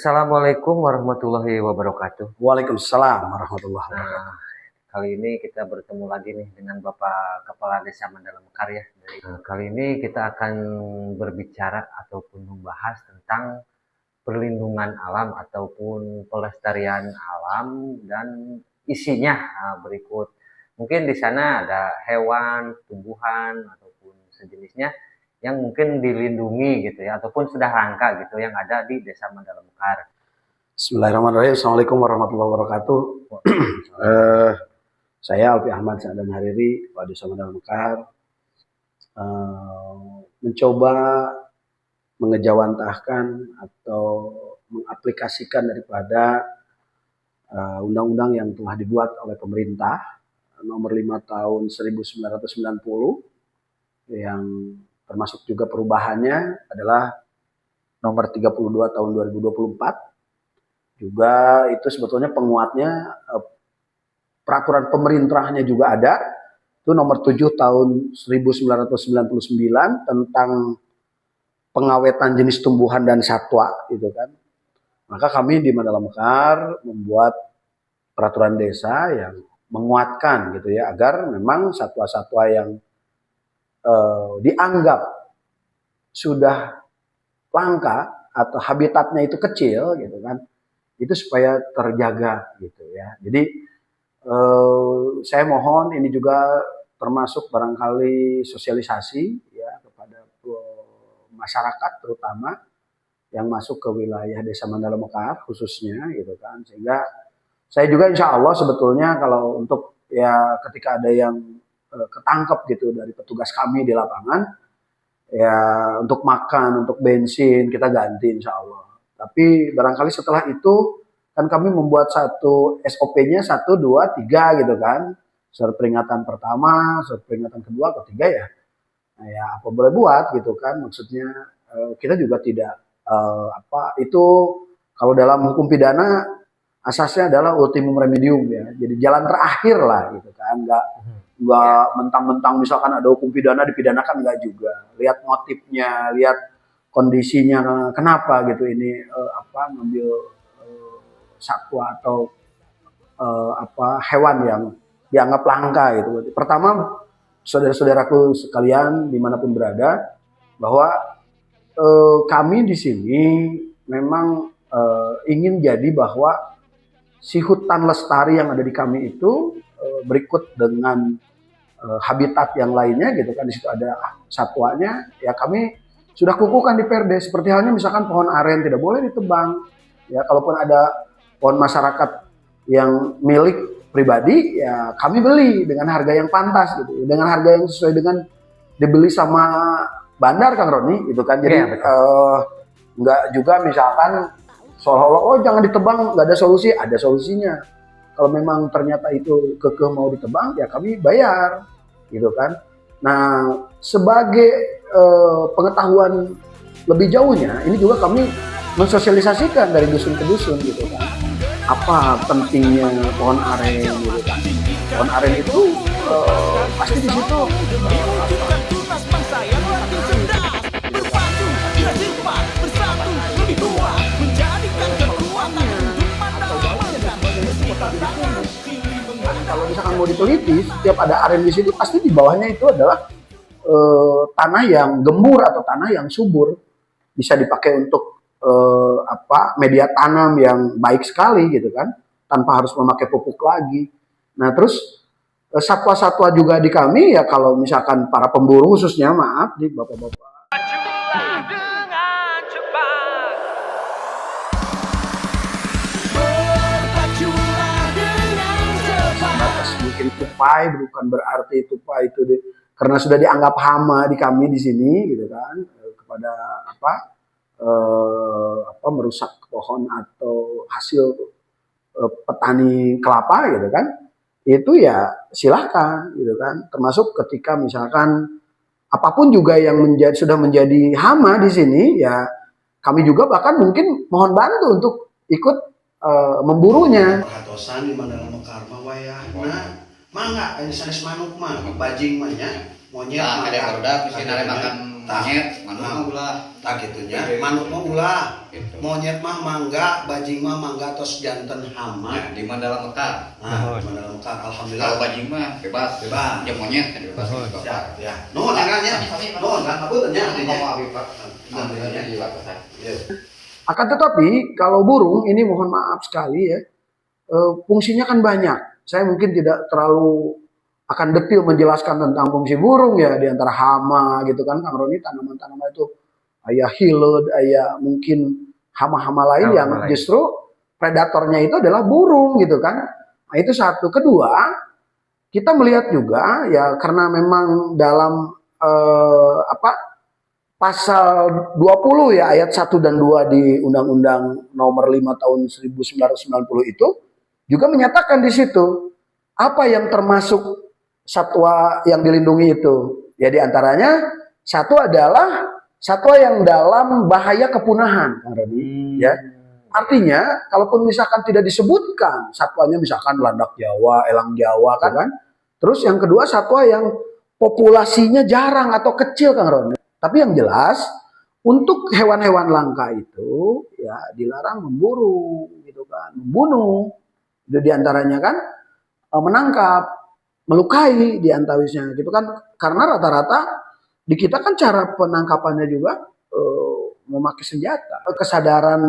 Assalamualaikum warahmatullahi wabarakatuh. Waalaikumsalam warahmatullahi wabarakatuh. Nah, kali ini kita bertemu lagi nih dengan Bapak Kepala Desa Mandala Mekar ya. Kali ini kita akan berbicara ataupun membahas tentang perlindungan alam ataupun pelestarian alam dan isinya berikut. Mungkin di sana ada hewan, tumbuhan ataupun sejenisnya yang mungkin dilindungi gitu ya, ataupun sudah langka gitu yang ada di Desa Mandala Mekar. Bismillahirrahmanirrahim. Assalamualaikum warahmatullahi wabarakatuh. Saya Alfi Ahmad Sa'dan Hariri, Kepala Desa Mandala Mekar, mencoba mengejawantahkan atau mengaplikasikan daripada undang-undang yang telah dibuat oleh pemerintah nomor 5 tahun 1990 yang termasuk juga perubahannya adalah nomor 32 tahun 2024. Juga itu sebetulnya penguatnya peraturan pemerintahnya juga ada. Itu nomor 7 tahun 1999 tentang pengawetan jenis tumbuhan dan satwa gitu kan. Maka kami di Mandala Mekar membuat peraturan desa yang menguatkan gitu ya agar memang satwa-satwa yang dianggap sudah langka atau habitatnya itu kecil gitu kan, itu supaya terjaga gitu ya. Jadi saya mohon ini juga termasuk barangkali sosialisasi ya kepada masyarakat terutama yang masuk ke wilayah Desa Mandala Mekar khususnya gitu kan, sehingga saya juga insya Allah sebetulnya kalau untuk ya ketika ada yang ketangkep gitu dari petugas kami di lapangan, ya untuk makan, untuk bensin kita ganti insya Allah. Tapi barangkali setelah itu kan kami membuat satu SOP-nya 1, 2, 3 gitu kan. Surat peringatan pertama, surat peringatan kedua, ketiga ya. Nah, ya apa boleh buat gitu kan. Maksudnya kita juga tidak itu kalau dalam hukum pidana asasnya adalah ultimum remedium ya. Jadi jalan terakhir lah gitu kan. Nggak mentang-mentang misalkan ada hukum pidana dipidanakan, enggak juga. Lihat motifnya, lihat kondisinya, kenapa gitu ini ngambil satwa atau hewan yang dianggap langka gitu. Pertama, saudara-saudaraku sekalian dimanapun berada, bahwa kami di sini memang ingin jadi bahwa si hutan lestari yang ada di kami itu berikut dengan habitat yang lainnya gitu kan, di situ ada satwanya, ya kami sudah kukuhkan di Perda. Seperti halnya misalkan pohon aren tidak boleh ditebang. Ya kalaupun ada pohon masyarakat yang milik pribadi, ya kami beli dengan harga yang pantas gitu, dengan harga yang sesuai dengan dibeli sama bandar Kang Roni gitu kan. Jadi nggak juga misalkan seolah-olah oh jangan ditebang, nggak ada solusi. Ada solusinya. Kalau memang ternyata itu kekeh mau ditebang, ya kami bayar, gitu kan. Nah, sebagai pengetahuan lebih jauhnya, ini juga kami mensosialisasikan dari dusun ke dusun, gitu kan. Apa pentingnya pohon aren, gitu kan. Pohon aren itu pasti di situ. Kalau misalkan mau diteliti, setiap ada aren di situ pasti di bawahnya itu adalah tanah yang gembur atau tanah yang subur, bisa dipakai untuk media tanam yang baik sekali gitu kan, tanpa harus memakai pupuk lagi. Nah terus satwa-satwa juga di kami ya, kalau misalkan para pemburu khususnya, maaf nih bapak-bapak, mungkin tupai bukan berarti tupai itu karena sudah dianggap hama di kami di sini gitu kan, kepada merusak pohon atau hasil petani kelapa gitu kan, itu ya silahkan gitu kan. Termasuk ketika misalkan apapun juga yang sudah menjadi hama di sini, ya kami juga bahkan mungkin mohon bantu untuk ikut memburunya. Perhatosan di Mandala Mekar mah wayahna mangga ini sanes manuk mah bajing mah nya monyet Nah, ada barudak bisa nare makan monyet, manuk ulah. Tak gitunya, manuk mah ulah. Gitu. Monyet mah mangga, bajing mah mangga tos janten hama. Nah, di mana dalam Mekar. Nah, di dalam Mekar alhamdulillah. Kalau bajing mah bebas. Ya monyet kan bebas. Ya. Nuhun kan ya. Nuhun kan hapunten nya artinya. Akan tetapi kalau burung ini mohon maaf sekali ya, fungsinya kan banyak. Saya mungkin tidak terlalu akan detail menjelaskan tentang fungsi burung ya, di antara hama gitu kan Kang Roni, tanaman-tanaman itu aya hileud, aya mungkin hama-hama lain yang justru predatornya itu adalah burung gitu kan. Nah, itu satu. Kedua, kita melihat juga ya karena memang dalam pasal 20 ya ayat 1 dan 2 di Undang-Undang Nomor 5 Tahun 1990 itu juga menyatakan di situ apa yang termasuk satwa yang dilindungi itu. Ya di antaranya satu adalah satwa yang dalam bahaya kepunahan, Kang Roni. Ya. Artinya kalaupun misalkan tidak disebutkan satwanya misalkan landak Jawa, elang Jawa kan. Terus yang kedua satwa yang populasinya jarang atau kecil, Kang Roni. Tapi yang jelas untuk hewan-hewan langka itu ya dilarang memburu gitu kan, membunuh. Itu diantaranya kan menangkap, melukai diantawisnya gitu kan. Karena rata-rata di kita kan cara penangkapannya juga memakai senjata. Kesadaran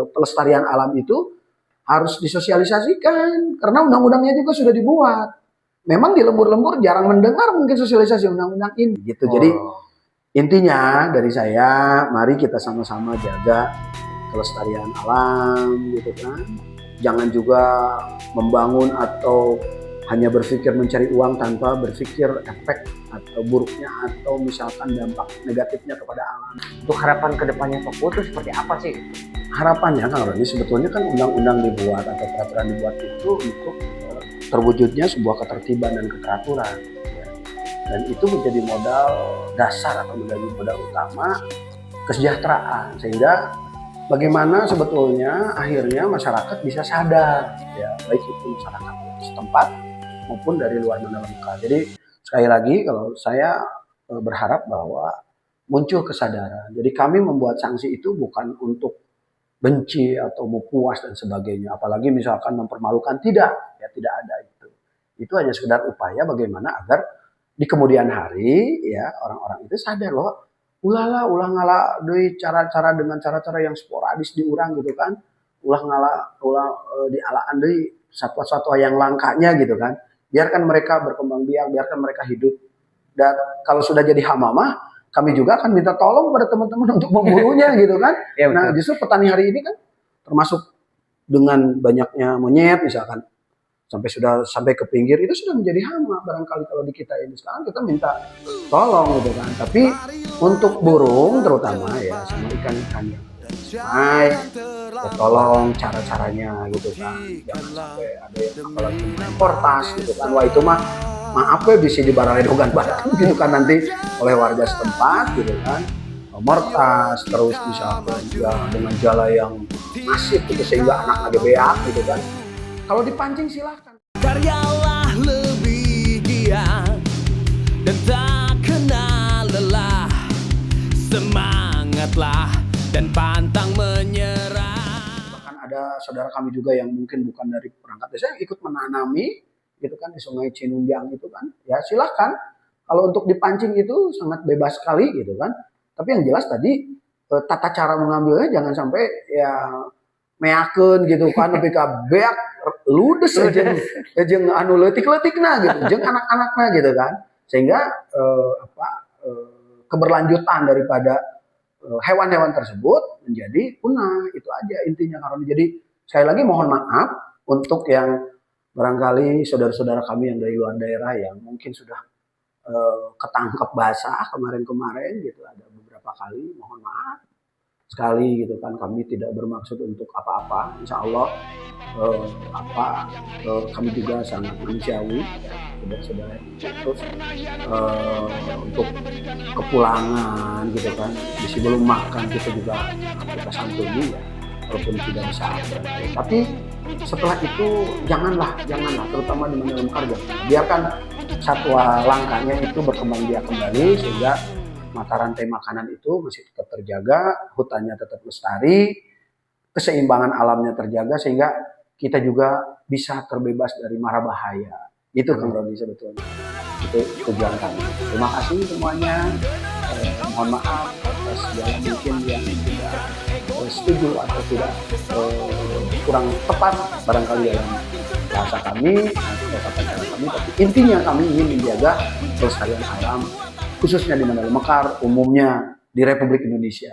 pelestarian alam itu harus disosialisasikan karena undang-undangnya juga sudah dibuat. Memang di lembur-lembur jarang mendengar mungkin sosialisasi undang-undang ini gitu. Jadi intinya dari saya, mari kita sama-sama jaga kelestarian alam gitu kan. Jangan juga membangun atau hanya berpikir mencari uang tanpa berpikir efek atau buruknya atau misalkan dampak negatifnya kepada alam. Untuk harapan kedepannya Papua itu seperti apa sih? Harapannya Kang Roni sebetulnya kan undang-undang dibuat atau peraturan dibuat itu untuk terwujudnya sebuah ketertiban dan keteraturan. Dan itu menjadi modal dasar atau menjadi modal utama kesejahteraan, sehingga bagaimana sebetulnya akhirnya masyarakat bisa sadar ya, baik itu masyarakat setempat maupun dari luar Mandalika. Jadi sekali lagi kalau saya berharap bahwa muncul kesadaran. Jadi kami membuat sanksi itu bukan untuk benci atau mau puas dan sebagainya, apalagi misalkan mempermalukan, tidak ada itu. Itu hanya sekedar upaya bagaimana agar di kemudian hari ya orang-orang itu sadar loh, ulah ngala deui cara-cara dengan cara-cara yang sporadis diurang gitu kan, ulah dialaan deui satwa-satwa yang langkanya gitu kan. Biarkan mereka berkembang biak, biarkan mereka hidup. Dan kalau sudah jadi hama mah kami juga akan minta tolong pada teman-teman untuk memburunya gitu kan. Ya, nah justru petani hari ini kan termasuk dengan banyaknya monyet misalkan sampai ke pinggir itu sudah menjadi hama barangkali kalau di kita ini. Sekarang kita minta tolong gitu kan. Tapi untuk burung terutama ya sama ikan-ikan yang ya tolong cara-caranya gitu kan. Jangan sampai ada yang apalagi importas gitu kan. Wah itu mah maaf ya bisa dibaraledogan batu gitu kan nanti oleh warga setempat gitu kan. Mortas terus misalkan ya dengan jala yang masif gitu sehingga anak ada beak gitu kan. Kalau dipancing silahkan. Karyalah lebih giat dan tak kenal lelah. Semangatlah dan pantang menyerah. Bahkan ada saudara kami juga yang mungkin bukan dari perangkat desa yang ikut menanami gitu kan di Sungai Cinunjang itu kan. Ya silahkan. Kalau untuk dipancing itu sangat bebas sekali gitu kan. Tapi yang jelas tadi tata cara mengambilnya jangan sampai ya meakeun gitu kan nepi ka beak ludes jeung anu leutik-leutikna gitu jeung anak-anakna gitu kan. Sehingga keberlanjutan daripada hewan-hewan tersebut menjadi punah. Itu aja intinya karena jadi sekali lagi mohon maaf untuk yang barangkali saudara-saudara kami yang dari luar daerah yang mungkin sudah ketangkep basah kemarin-kemarin gitu, ada beberapa kali, mohon maaf sekali gitu kan, kami tidak bermaksud untuk apa-apa, insya Allah kami juga sangat manusiawi saudara-saudara. Terus untuk kepulangan gitu kan, sebelum makan kita juga kita santuni ya, walaupun tidak bisa tapi setelah itu janganlah terutama di Mandalika, biarkan satwa langkanya itu berkembang biak kembali, sehingga mata rantai makanan itu masih tetap terjaga, hutannya tetap lestari, keseimbangan alamnya terjaga, sehingga kita juga bisa terbebas dari mara bahaya. Itu Kang Roni sebetulnya. Itu tujuan kami. Terima kasih semuanya. Mohon maaf atas segala mungkin yang tidak setuju atau tidak kurang tepat barangkali dalam bahasa kami atau kata cara kami. Tapi intinya kami ingin menjaga kelestarian alam, khususnya di Mandala Mekar, umumnya di Republik Indonesia.